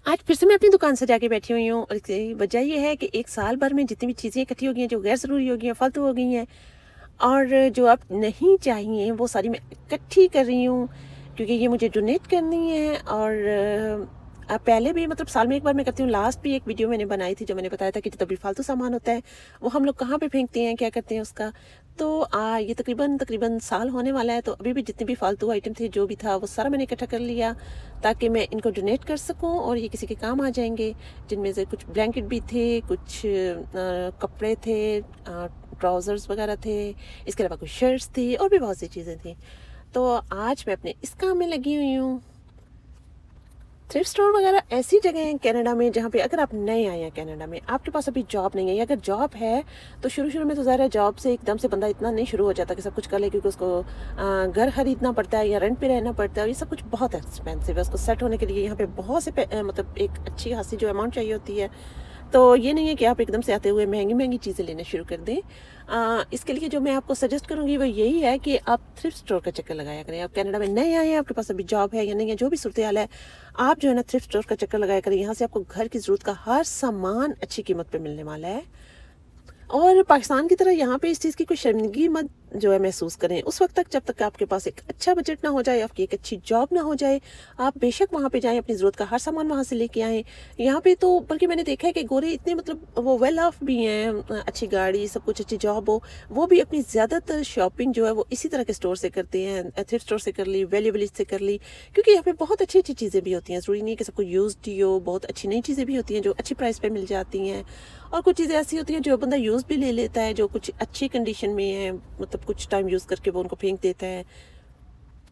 आज फिर से मैं अपनी दुकान से जाके बैठी हुई हूँ और इसकी वजह ये है कि एक साल भर में जितनी भी चीज़ें इकट्ठी हो गई हैं जो गैर ज़रूरी हो गई हैं, फालतू हो गई हैं और जो अब नहीं चाहिए वो सारी मैं इकट्ठी कर रही हूँ क्योंकि ये मुझे डोनेट करनी है। और पहले भी मतलब साल में एक बार मैं करती हूँ। लास्ट भी एक वीडियो मैंने बनाई थी जो मैंने बताया था कि जितना भी फालतू सामान होता है वो हम लोग कहाँ पे फेंकते हैं, क्या करते हैं उसका। तो ये तकरीबन साल होने वाला है। तो अभी भी जितने भी फालतू आइटम थे जो भी था वो सारा मैंने इकट्ठा कर लिया ताकि मैं इनको डोनेट कर सकूं और ये किसी के काम आ जाएंगे। जिनमें से कुछ ब्लैंकेट भी थे, कुछ कपड़े थे, ट्राउज़र्स वगैरह थे, इसके अलावा कुछ शर्ट्स थी और भी बहुत सी चीज़ें थी। तो आज मैं अपने इस काम में लगी हुई हूँ। थ्रिफ्ट स्टोर वगैरह ऐसी जगह हैं कनाडा में जहाँ पे अगर आप नए आए हैं कनाडा में, आपके पास अभी जॉब नहीं है, या अगर जॉब है तो शुरू में तो ज़रा जॉब से एकदम से बंदा इतना नहीं शुरू हो जाता कि सब कुछ कर ले, क्योंकि उसको घर खरीदना पड़ता है या रेंट पे रहना पड़ता है। ये सब कुछ बहुत एक्सपेंसिव है। उसको सेट होने के लिए यहाँ पे बहुत से मतलब एक अच्छी खासी जो अमाउंट चाहिए होती है। तो ये नहीं है कि आप एकदम से आते हुए महंगी चीज़ें लेना शुरू कर दें। इसके लिए जो मैं आपको सजेस्ट करूँगी वो यही है कि आप थ्रिफ्ट स्टोर का चक्कर लगाया करें। आप कनाडा में नए आए हैं, आपके पास अभी जॉब है या नहीं है, जो भी सूरत हाल है, आप जो है ना थ्रिफ्ट स्टोर का चक्कर लगाया करें। यहाँ से आपको घर की ज़रूरत का हर सामान अच्छी कीमत पे मिलने वाला है। और पाकिस्तान की तरह यहाँ पे इस चीज़ की कोई शर्मिंदगी मत जो है महसूस करें उस वक्त तक जब तक आपके पास एक अच्छा बजट ना हो जाए, आपकी एक अच्छी जॉब ना हो जाए। आप बेशक वहाँ पे जाएं, अपनी ज़रूरत का हर सामान वहाँ से लेके आएँ। यहाँ पे तो बल्कि मैंने देखा है कि गोरे इतने मतलब वो वेल ऑफ भी हैं, अच्छी गाड़ी, सब कुछ, अच्छी जॉब हो, वो भी अपनी ज़्यादातर शॉपिंग जो है वो इसी तरह के स्टोर से करते हैं। थ्रिफ्ट स्टोर से कर ली, वैल्यू विलेज से कर ली, क्योंकि यहाँ पे बहुत अच्छी चीज़ें भी होती हैं। ज़रूरी नहीं है कि सबको यूज़ड ही हो, बहुत अच्छी नई चीज़ें भी होती हैं जो अच्छी प्राइस पर मिल जाती हैं। और कुछ चीज़ें ऐसी होती हैं जो बंदा यूज़ भी ले लेता है, जो कुछ अच्छी कंडीशन में है, मतलब कुछ टाइम यूज़ करके वो उनको फेंक देता है।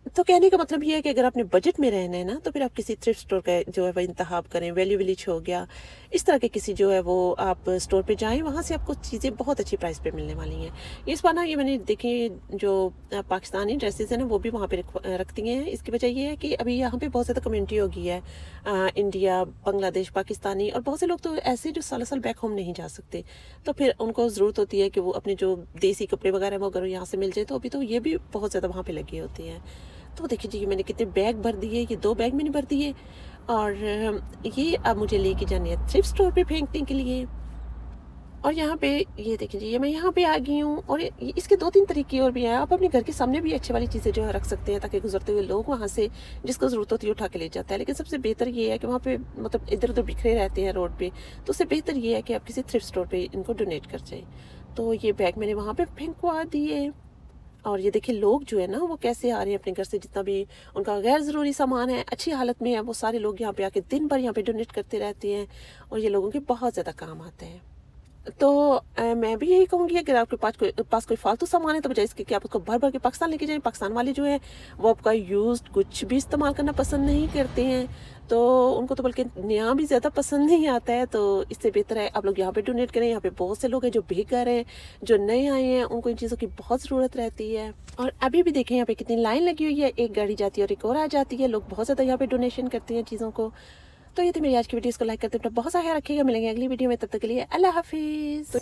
तो कहने का मतलब ये है कि अगर आपने बजट में रहना है ना, तो फिर आप किसी थ्रिफ्ट स्टोर का जो है वो इंतखाब करें। वैल्यू विलेज हो गया, इस तरह के किसी जो है वो आप स्टोर पे जाएं, वहाँ से आपको चीज़ें बहुत अच्छी प्राइस पे मिलने वाली हैं। इस बार ना ये मैंने देखी जो पाकिस्तानी ड्रेसेस हैं ना वो भी वहाँ पे रखती हैं। इसकी वजह ये है कि अभी यहाँ पे बहुत ज़्यादा कम्युनिटी हो गई है, इंडिया, बांग्लादेश, पाकिस्तानी, और बहुत से लोग तो ऐसे जो साल बैक होम नहीं जा सकते। तो फिर उनको ज़रूरत होती है कि वो अपने जो देसी कपड़े वगैरह वो अगर यहाँ से मिल जाए, तो अभी तो ये भी बहुत ज़्यादा वहाँ पे लगी होती हैं। तो देखिए जी, मैंने कितने बैग भर दिए, ये 2 बैग मैंने भर दिए। और ये अब मुझे लेके जाने हैं थ्रिफ्ट स्टोर पे फेंकने के लिए। और यहाँ पे ये देखिए जी, ये मैं यहाँ पे आ गई हूँ। और इसके 2-3 तरीके और भी हैं। आप अपने घर के सामने भी अच्छी वाली चीज़ें जो है रख सकते हैं, ताकि गुजरते हुए लोग वहाँ से जिसको ज़रूरत होती है उठा के ले जाता है। लेकिन सबसे बेहतर ये है कि वहाँ पे मतलब इधर उधर बिखरे रहते हैं रोड पे, तो उससे बेहतर ये है कि आप किसी थ्रिफ्ट स्टोर पे इनको डोनेट कर जाएँ। तो ये बैग मैंने वहाँ पे फेंकवा दिए। और ये देखिए लोग जो है ना वो कैसे आ रहे हैं अपने घर से, जितना भी उनका गैर ज़रूरी सामान है अच्छी हालत में है, वो सारे लोग यहाँ पे आके दिन भर यहाँ पे डोनेट करते रहते हैं और ये लोगों के बहुत ज़्यादा काम आता है। तो मैं भी यही कहूँगी, अगर आपके पास कोई फालतू सामान है तो बजाय इसके कि आप उसको भर भर के पाकिस्तान लेके जाएं। पाकिस्तान वाले जो है वो आपका यूज्ड कुछ भी इस्तेमाल करना पसंद नहीं करते हैं, तो उनको तो बल्कि नया भी ज़्यादा पसंद नहीं आता है। तो इससे बेहतर है आप लोग यहाँ पे डोनेट करें। यहाँ पे बहुत से लोग हैं जो बेघर हैं, जो नए आए हैं, उनको इन चीज़ों की बहुत ज़रूरत रहती है। और अभी भी देखें यहाँ पे कितनी लाइन लगी हुई है, एक गाड़ी जाती है और एक और आ जाती है। लोग बहुत ज़्यादा यहाँ पे डोनेशन करते हैं चीज़ों को। तो ये थी मेरी आज की वीडियो, इसको लाइक करते हैं, बहुत सा ख्याल रखिएगा। मिलेंगे अगली वीडियो में, तब तक के लिए अल्लाह हाफिज़।